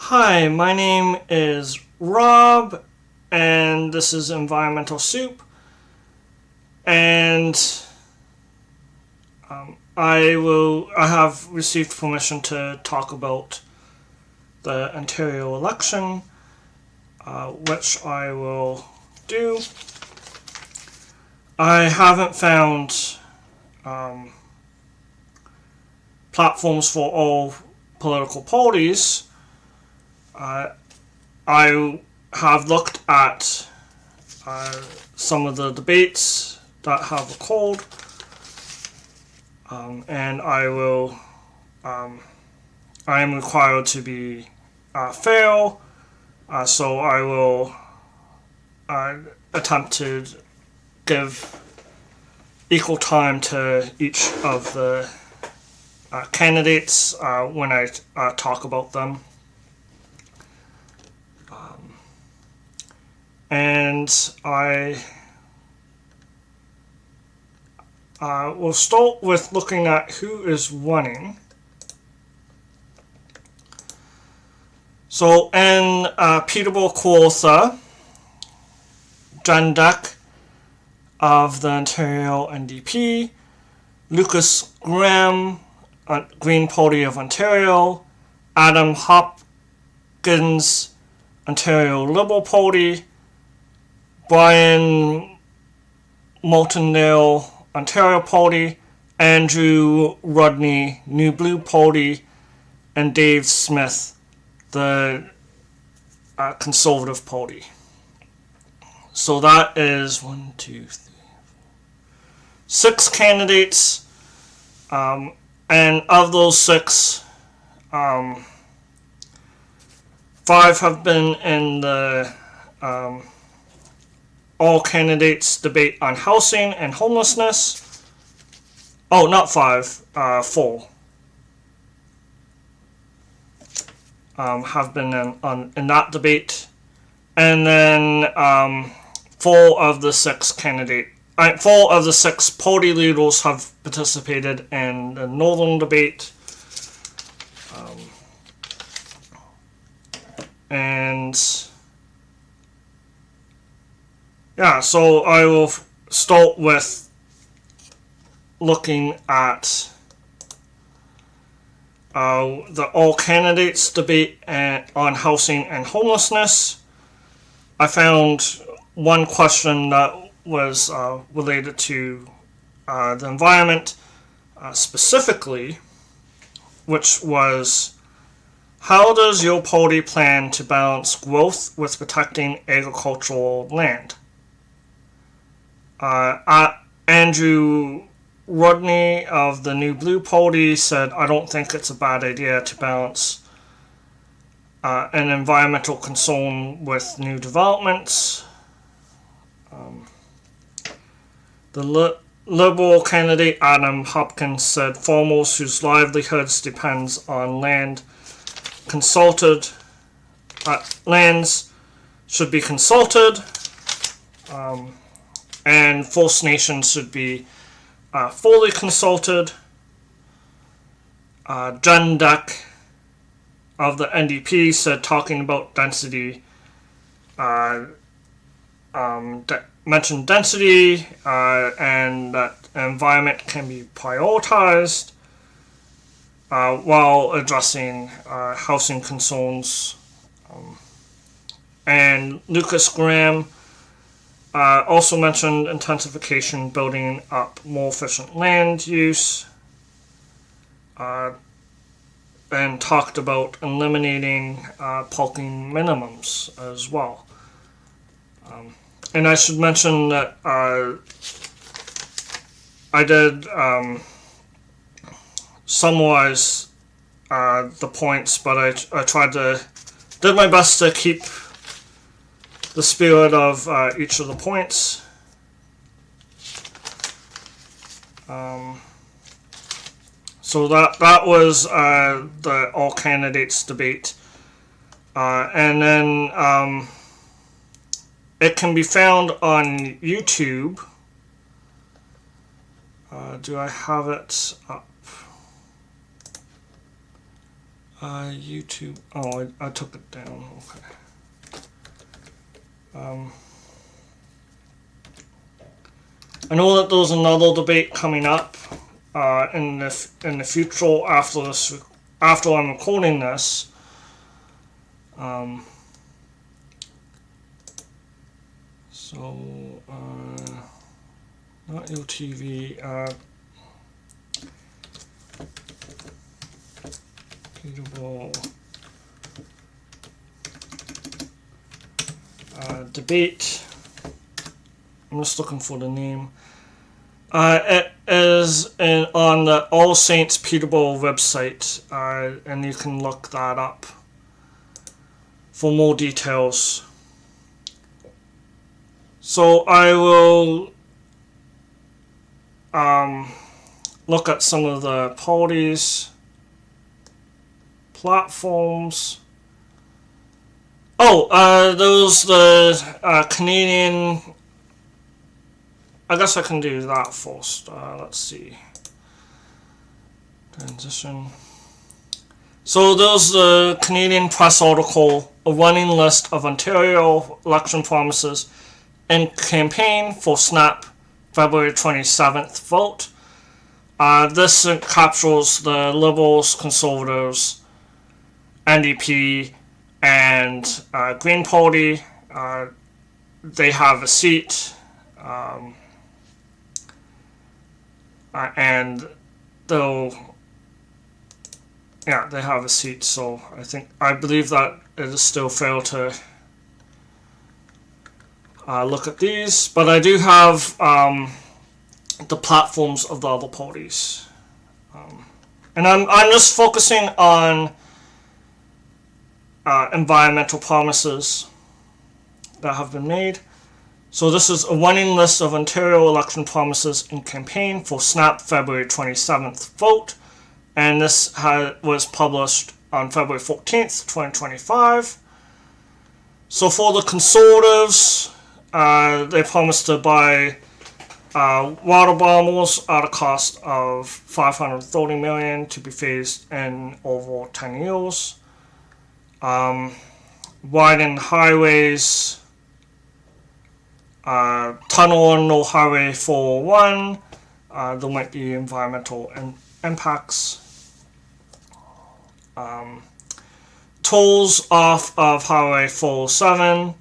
Hi, my name is Rob, and this is Environmental Soup. And I have received permission to talk about the Ontario election, which I will do. I haven't found platforms for all political parties. I have looked at some of the debates that have occurred, and I am required to be fair, so I will attempt to give equal time to each of the candidates when I talk about them. And I will start with looking at who is running. So in Peterborough Kawartha, Jen Deck of the Ontario NDP, Lucas Graham, Green Party of Ontario, Adam Hopkins, Ontario Liberal Party, Brian Martindale, Ontario Party, Andrew Rodney, New Blue Party, and Dave Smith, the Conservative Party. So that is 6 candidates, and of those 6, 5 have been in the all candidates debate on housing and homelessness. Oh, not 5, 4 have been in that debate, and then 4 of the 6 party leaders have participated in the northern debate, and yeah, so I will start with looking at the all candidates debate on housing and homelessness. I found one question that was related to the environment specifically, which was, how does your party plan to balance growth with protecting agricultural land? Andrew Rodney of the New Blue Party said, I don't think it's a bad idea to balance an environmental concern with new developments. The Liberal candidate Adam Hopkins said farmers whose livelihoods depends on lands should be consulted, and First Nations should be fully consulted. Jen Deck of the NDP said talking about density, mentioned density and that environment can be prioritized while addressing housing concerns. And Lucas Graham also mentioned intensification, building up more efficient land use, and talked about eliminating parking minimums as well. And I should mention that I did summarize the points, but I did my best to keep the spirit of each of the points. So that was the all candidates debate, and then it can be found on YouTube. Do I have it up? YouTube. Oh, I took it down. Okay. I know that there's another debate coming up in the future after I'm recording this. So not LTV. Debate. I'm just looking for the name. It is on the All Saints Peterborough website, and you can look that up for more details. So I will look at some of the parties, platforms. There's the Canadian. I guess I can do that first. Let's see. Transition. So there's the Canadian Press article, a running list of Ontario election promises and campaign for Snap February 27th vote. This captures the Liberals, Conservatives, NDP, and Green Party. They have a seat. And though, yeah, they have a seat, so I believe that it is still fair to look at these, but I do have the platforms of the other parties, and I'm just focusing on environmental promises that have been made. So this is a running list of Ontario election promises and campaign for Snap February 27th vote. And this was published on February 14th, 2025. So for the Conservatives, they promised to buy water bombers at a cost of $530 million to be phased in over 10 years. Widen highways. Tunnel on no Highway 401. There might be environmental impacts. Tolls off of Highway 407.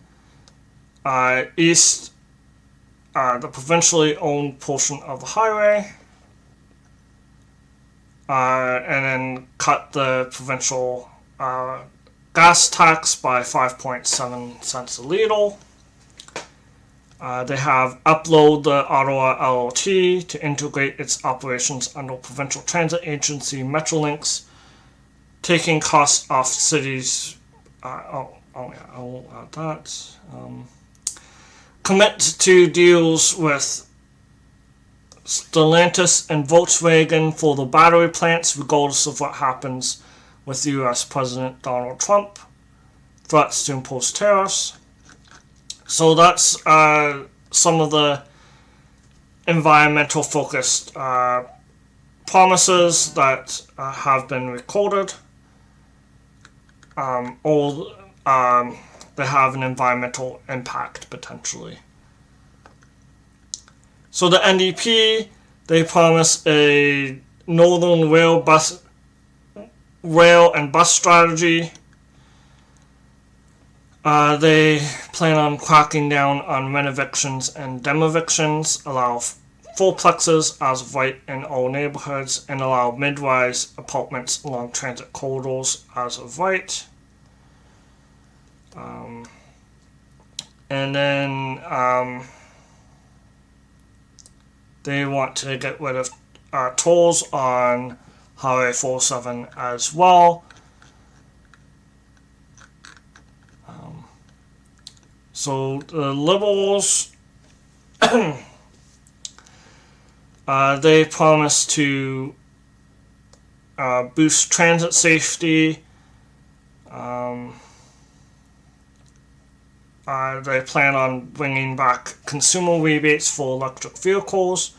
East, the provincially owned portion of the highway. And then cut the provincial gas tax by 5.7 cents a litre. They have upload the Ottawa LRT to integrate its operations under Provincial Transit Agency Metrolinx, taking costs off cities. I'll add that. Commit to deals with Stellantis and Volkswagen for the battery plants, regardless of what happens with U.S. President Donald Trump. Threats to impose tariffs. So that's some of the environmental focused promises that have been recorded, or they have an environmental impact potentially. So the NDP, they promise a Northern rail and bus strategy. They plan on cracking down on rent evictions and demevictions, allow fourplexes as of right in all neighborhoods, and allow mid-rise apartments along transit corridors as of right. And then they want to get rid of tolls on Highway 407 as well. So the Liberals, they promise to boost transit safety. They plan on bringing back consumer rebates for electric vehicles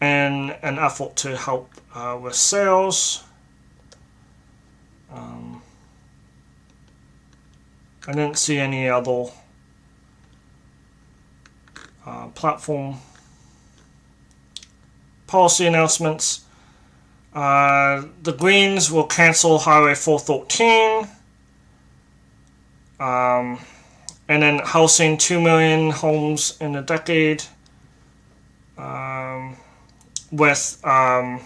in an effort to help with sales. I didn't see any other platform policy announcements. The Greens will cancel Highway 413. And then housing 2 million homes in a decade. With an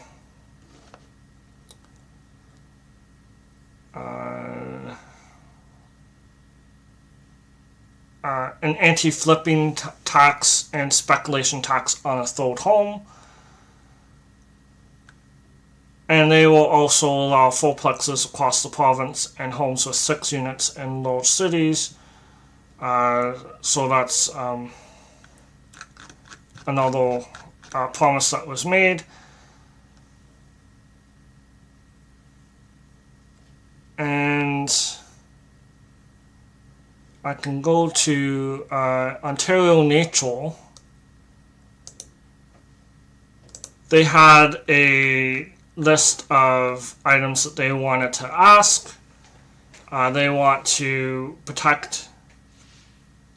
anti-flipping tax and speculation tax on a third home. And they will also allow fourplexes across the province and homes with 6 units in large cities. So that's another promise that was made. And I can go to Ontario Nature. They had a list of items that they wanted to ask. They want to protect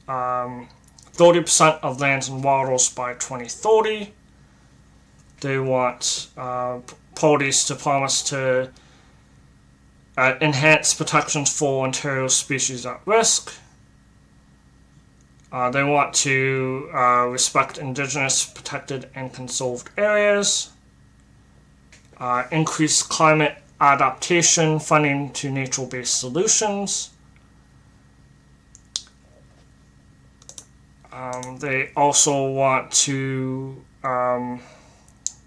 30% of lands and waters by 2030. They want parties to promise to enhance protections for Ontario species at risk. They want to respect Indigenous protected and conserved areas. Increase climate adaptation funding to nature-based solutions. They also want to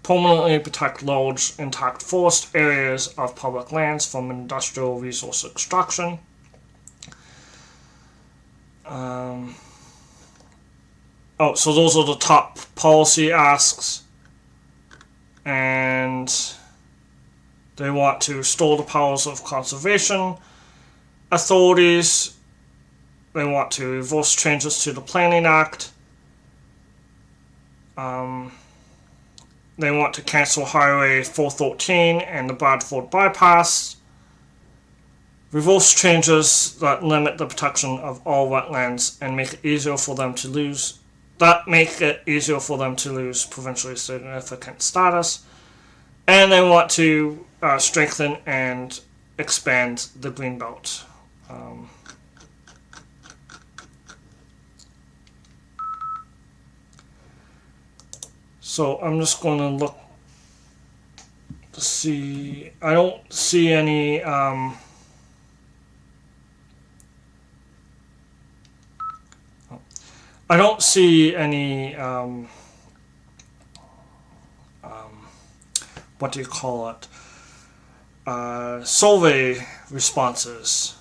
permanently protect large intact forest areas of public lands from industrial resource extraction. So those are the top policy asks. And they want to restore the powers of conservation authorities. They want to reverse changes to the Planning Act. They want to cancel Highway 413 and the Bradford Bypass. Reverse changes that limit the protection of all wetlands and make it easier for them to lose. Provincially significant status. And they want to strengthen and expand the Greenbelt. So I'm just going to look to see. I don't see any what do you call it? Survey responses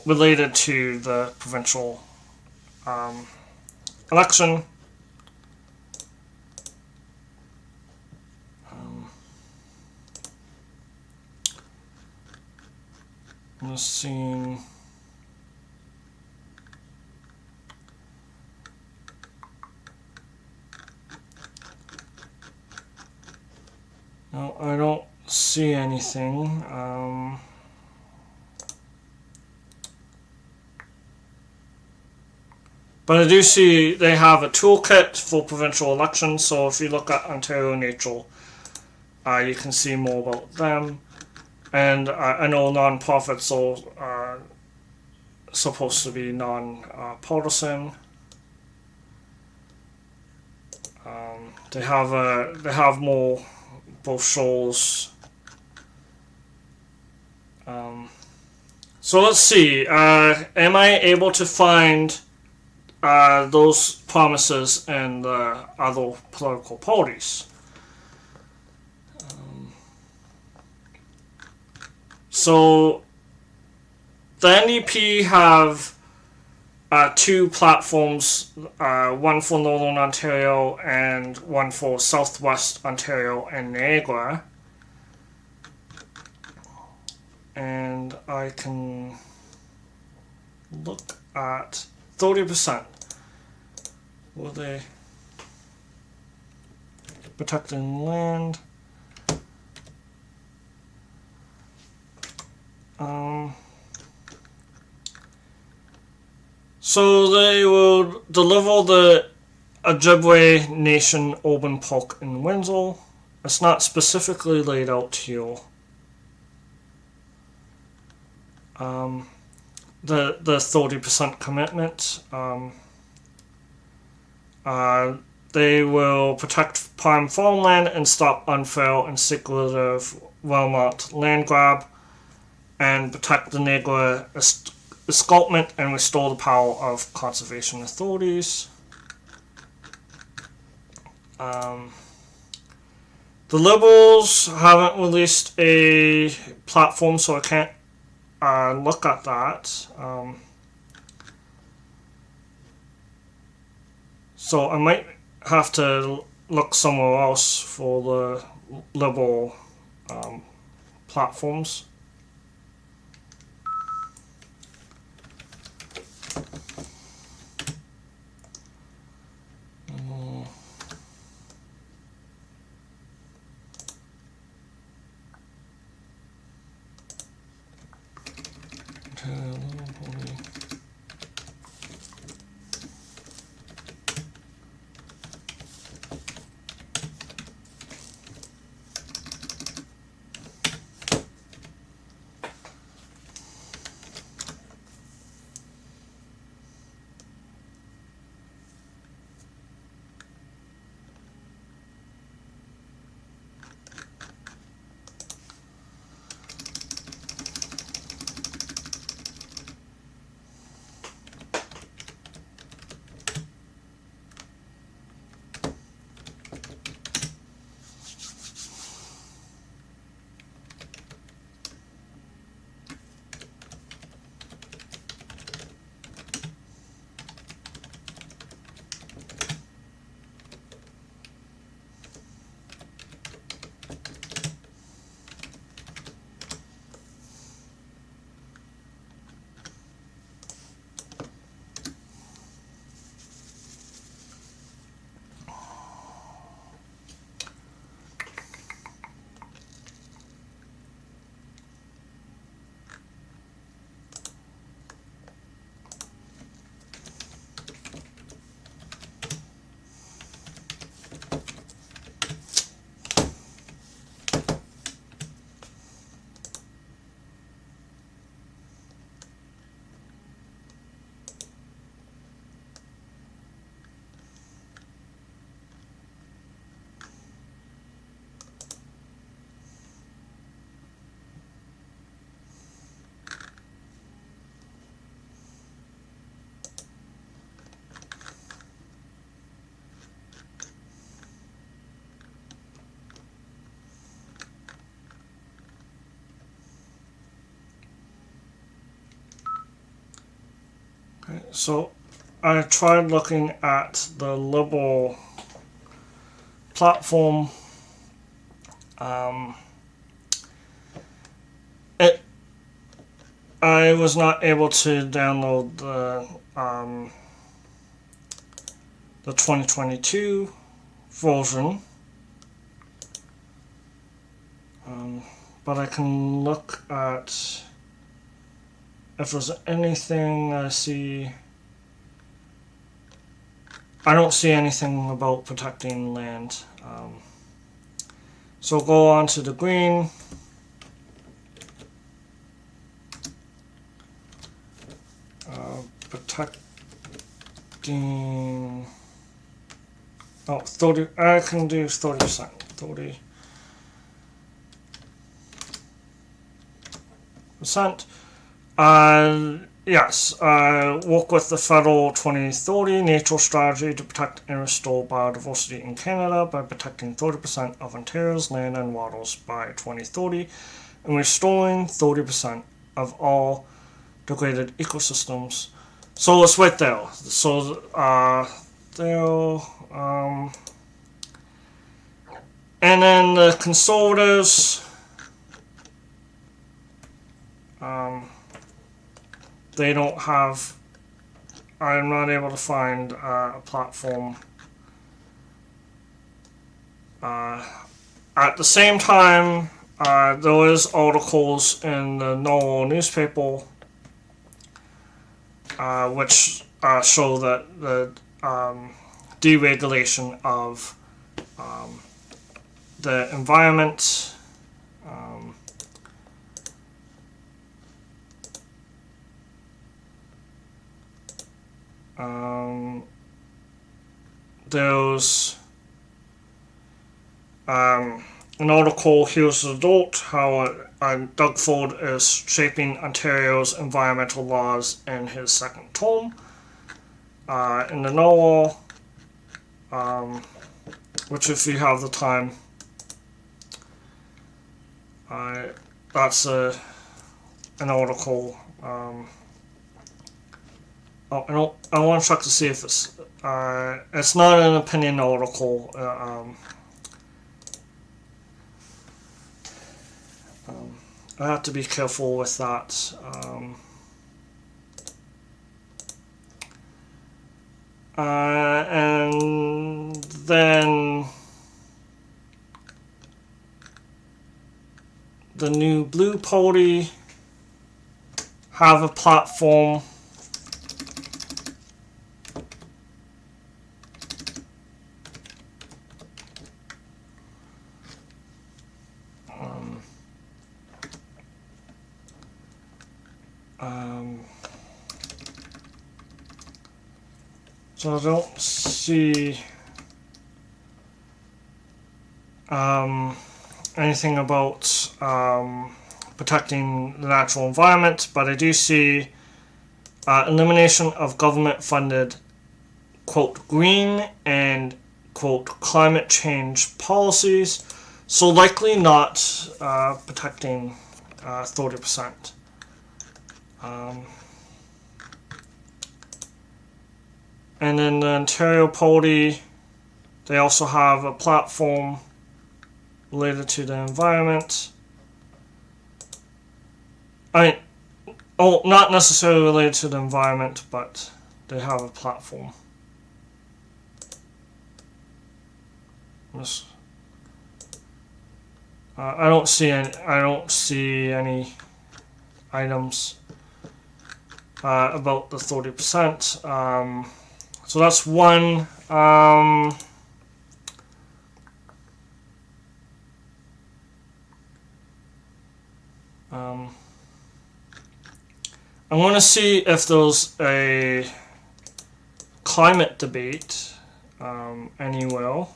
related to the provincial election. I'm just seeing. No, I don't see anything. But I do see they have a toolkit for provincial elections, so if you look at Ontario Nature, you can see more about them. And I know non-profits are supposed to be non-partisan. They have more brochures. So let's see. Am I able to find those promises in the other political parties? So the NDP have two platforms, one for Northern Ontario and one for Southwest Ontario and Niagara. And I can look at 30%. Will they protecting land? So they will deliver the Ojibwe Nation Open Park in Windsor. It's not specifically laid out here. The 30% commitment. They will protect prime farmland and stop unfair and speculative Walmart land grab, and protect the Negro escarpment and restore the power of conservation authorities. The Liberals haven't released a platform, so I can't look at that. So I might have to look somewhere else for the Liberal platforms. So I tried looking at the Liberal platform. I was not able to download the 2022 version, but I can look at if there's anything I see. I don't see anything about protecting land. So go on to the green. Protecting. Oh, 30. I can do 30%. 30%. Yes, work with the federal 2030 Nature Strategy to protect and restore biodiversity in Canada by protecting 30% of Ontario's land and waters by 2030 and restoring 30% of all degraded ecosystems. So it's right there. So there. And then the Conservatives. They don't have. I'm not able to find a platform. At the same time, there is articles in the Norwell newspaper which show that the deregulation of the environment there's an article, Here's the Adult, how Doug Ford is shaping Ontario's environmental laws in his second term. In the Norwell, which if you have the time, that's an article. I want to check to see if it's not an opinion article. I have to be careful with that. And then the new Blue Party have a platform so I don't see anything about protecting the natural environment, but I do see elimination of government-funded quote green and quote climate change policies, so likely not protecting 30%. And then the Ontario Party, they also have a platform related to the environment. Not necessarily related to the environment, but they have a platform. I don't see any items about the 30%. So that's one. I want to see if there's a climate debate anywhere.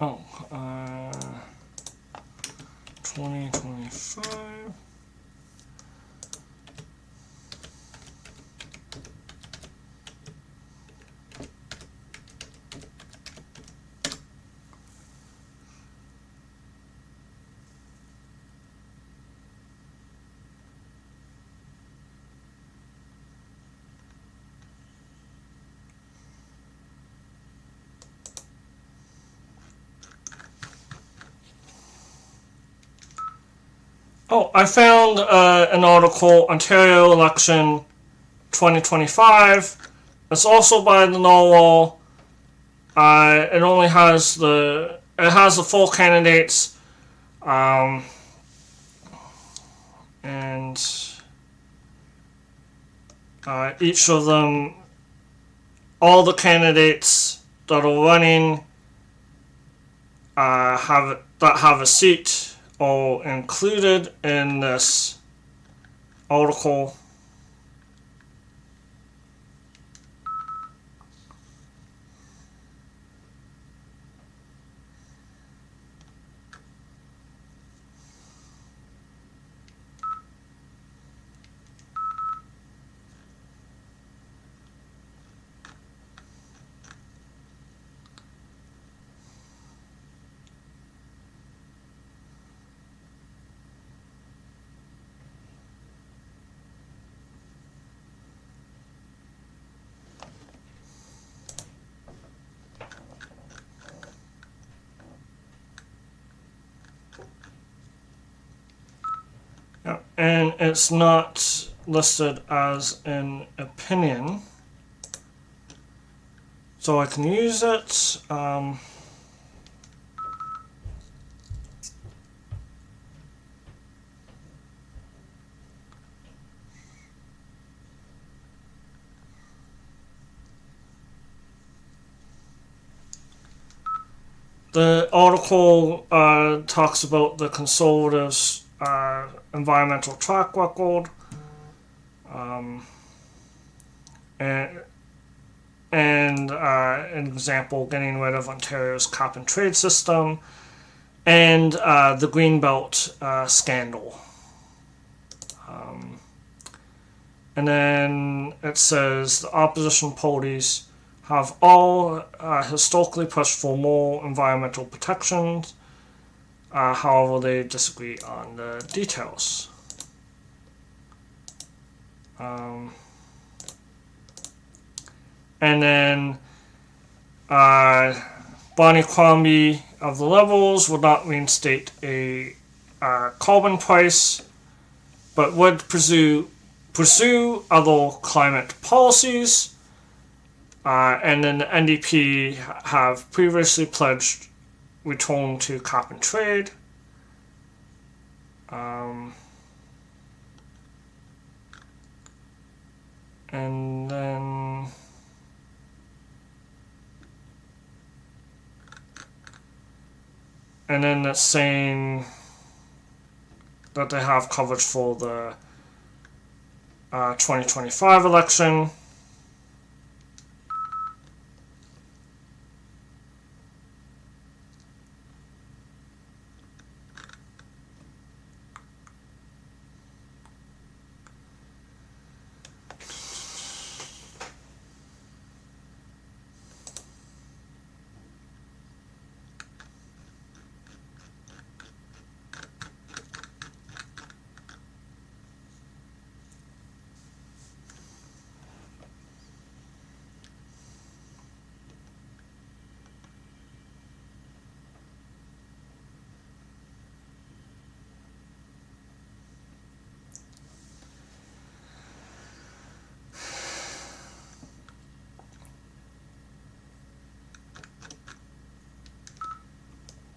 Oh, 2025. Oh, I found an article, Ontario Election 2025. It's also by the Norwell. It only has the full candidates, and each of them, all the candidates that are running have a seat are included in this article. Yeah, and it's not listed as an opinion, so I can use it. The article talks about the Conservatives' environmental track record, um, and, an example, getting rid of Ontario's cap and trade system, and the Greenbelt scandal. And then it says the opposition parties have all historically pushed for more environmental protections. However, they disagree on the details. And then Bonnie Crombie of the Liberals would not reinstate a carbon price, but would pursue other climate policies. And then the NDP have previously pledged return to cap and trade. And then it's saying that they have coverage for the 2025 election.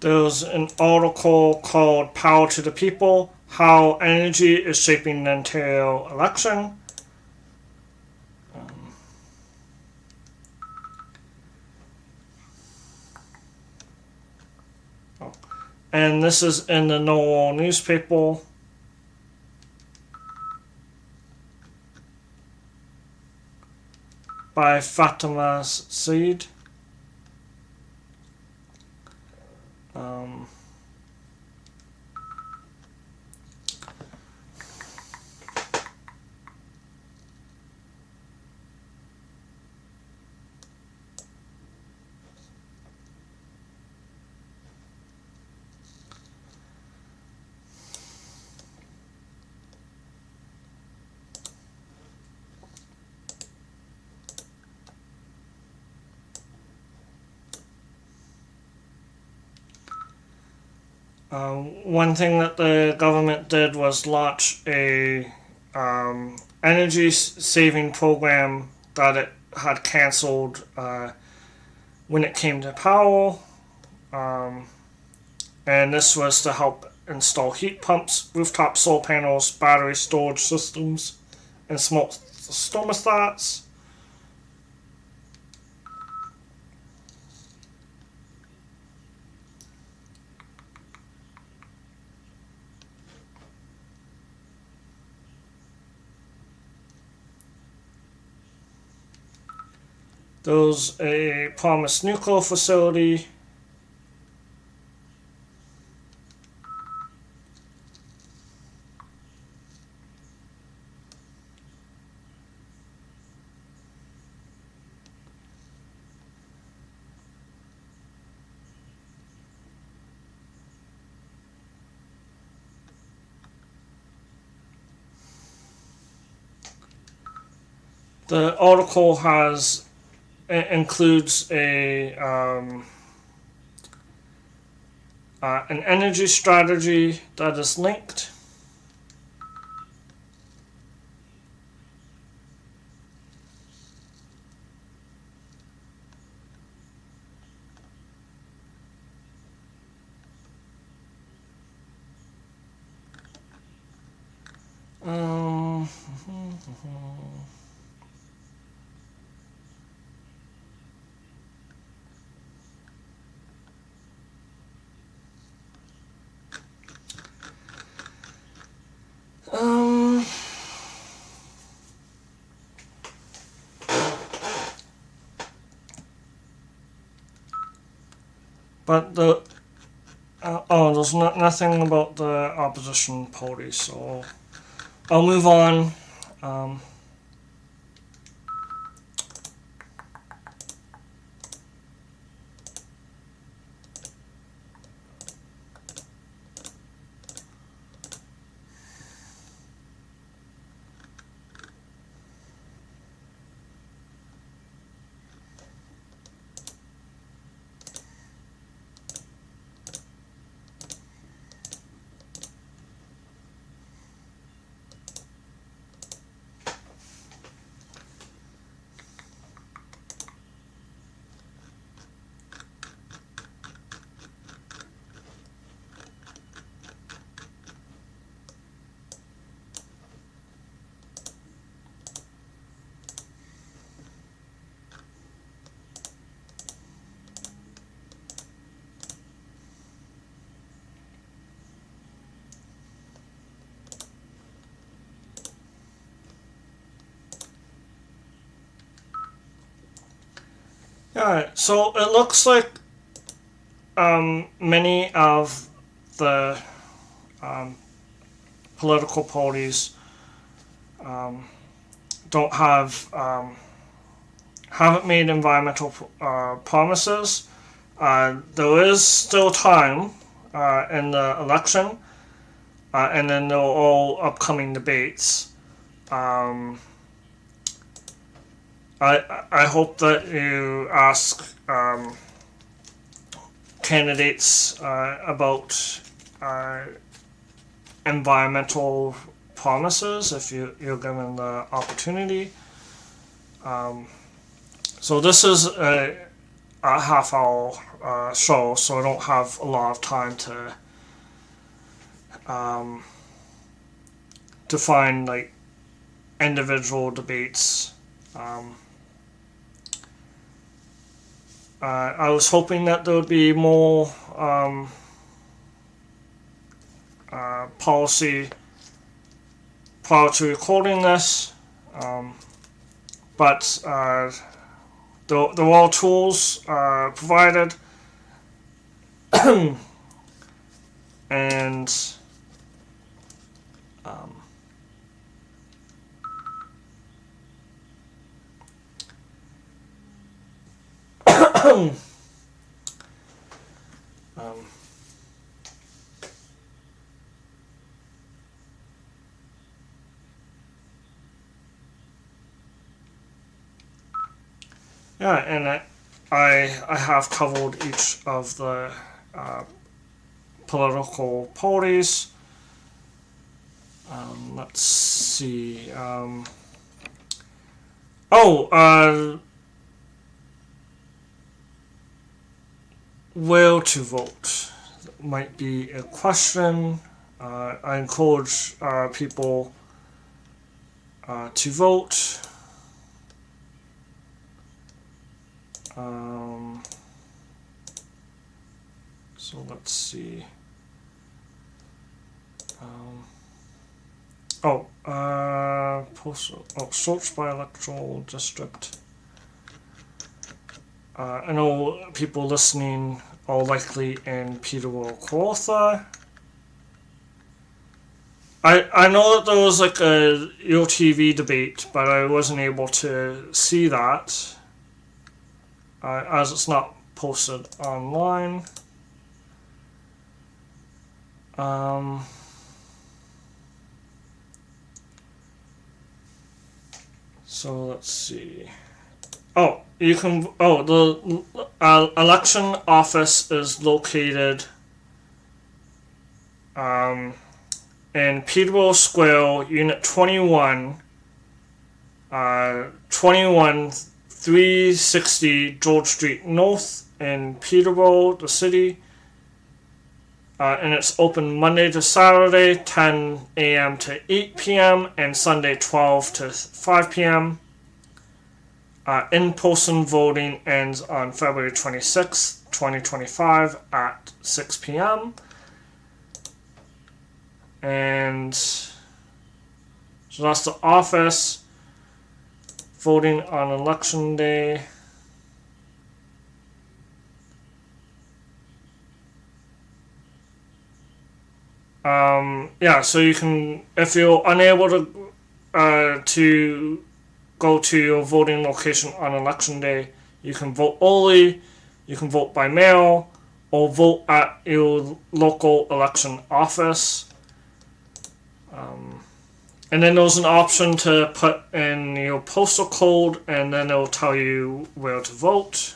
There's an article called Power to the People, How Energy is Shaping the Ontario Election. And this is in the Norwell newspaper. By Fatima Said. One thing that the government did was launch a energy saving program that it had cancelled when it came to power. And this was to help install heat pumps, rooftop solar panels, battery storage systems, and smart thermostats. There's a promised nuclear facility. The article includes an energy strategy that is linked. But there's nothing about the opposition party, so I'll move on. Um, yeah, so it looks like many of the um, political parties um, don't have haven't made environmental promises. There is still time in the election, and then there are all upcoming debates. Um, I hope that you ask candidates about uh, environmental promises if you're given the opportunity. Um, so this is a half-hour show, so I don't have a lot of time um, to find like individual debates. Um, I was hoping that there would be more policy prior to recording this, but the raw tools provided, and um, um, yeah, and I have covered each of the uh, political parties. Let's see. Where to vote might be a question. I encourage people to vote. So let's see. Search by electoral district. I know people listening are likely in Peterborough, Kawartha. I know that there was like a UTV debate, but I wasn't able to see that as it's not posted online. So let's see. Oh, you can. Oh, the election office is located in Peterborough Square, Unit 21, 360 George Street North in Peterborough, the city. And it's open Monday to Saturday, 10 a.m. to 8 p.m., and Sunday, 12 to 5 p.m. In-person voting ends on February 26th, 2025 at 6 p.m. And so that's the office. Voting on election day. yeah, so you can, if you're unable to go to your voting location on election day, you can vote early, you can vote by mail, or vote at your local election office. And then there's an option to put in your postal code, and then it'll tell you where to vote.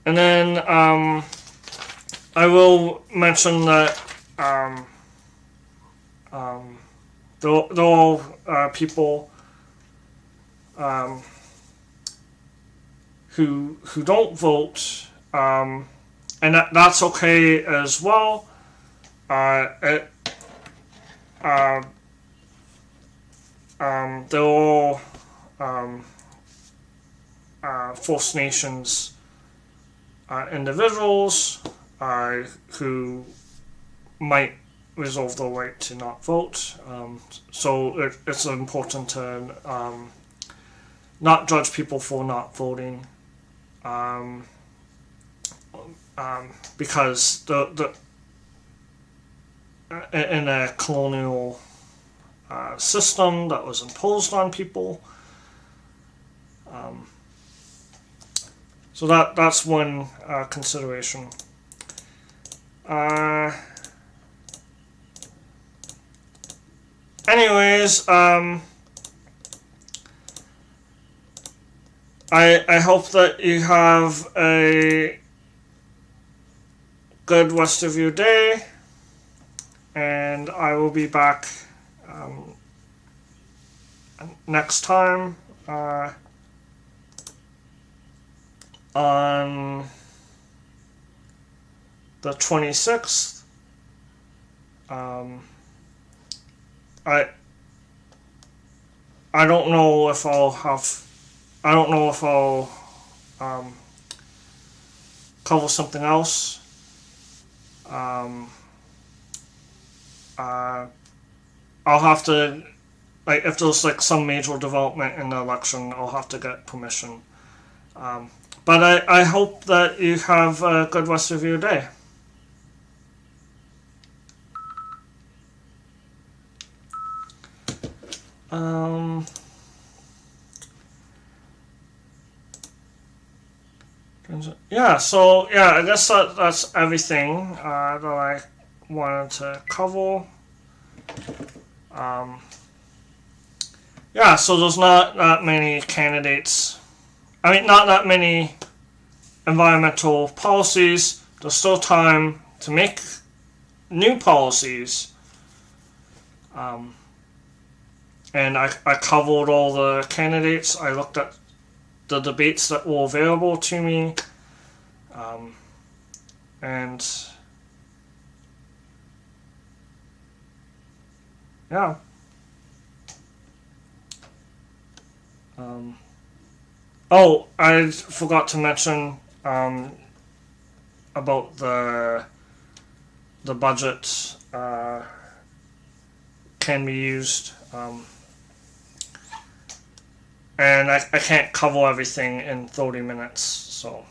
And then I will mention that there are people who don't vote, and that's okay as well. They're all First Nations individuals who might reserve the right to not vote. So it's important to not judge people for not voting, because in a colonial system that was imposed on people. So that's one consideration. Anyways, I hope that you have a good rest of your day, and I will be back next time on the 26th. I don't know if I'll cover something else. I'll have to, like, if there's like some major development in the election, I'll have to get permission. But I hope that you have a good rest of your day. Yeah, so yeah, I guess that's everything that I wanted to cover. Yeah, so there's not that many candidates. I mean, not that many environmental policies. There's still time to make new policies. And I covered all the candidates. I looked at the debates that were available to me. And yeah. Oh, I forgot to mention about the budget can be used, and I can't cover everything in 30 minutes, so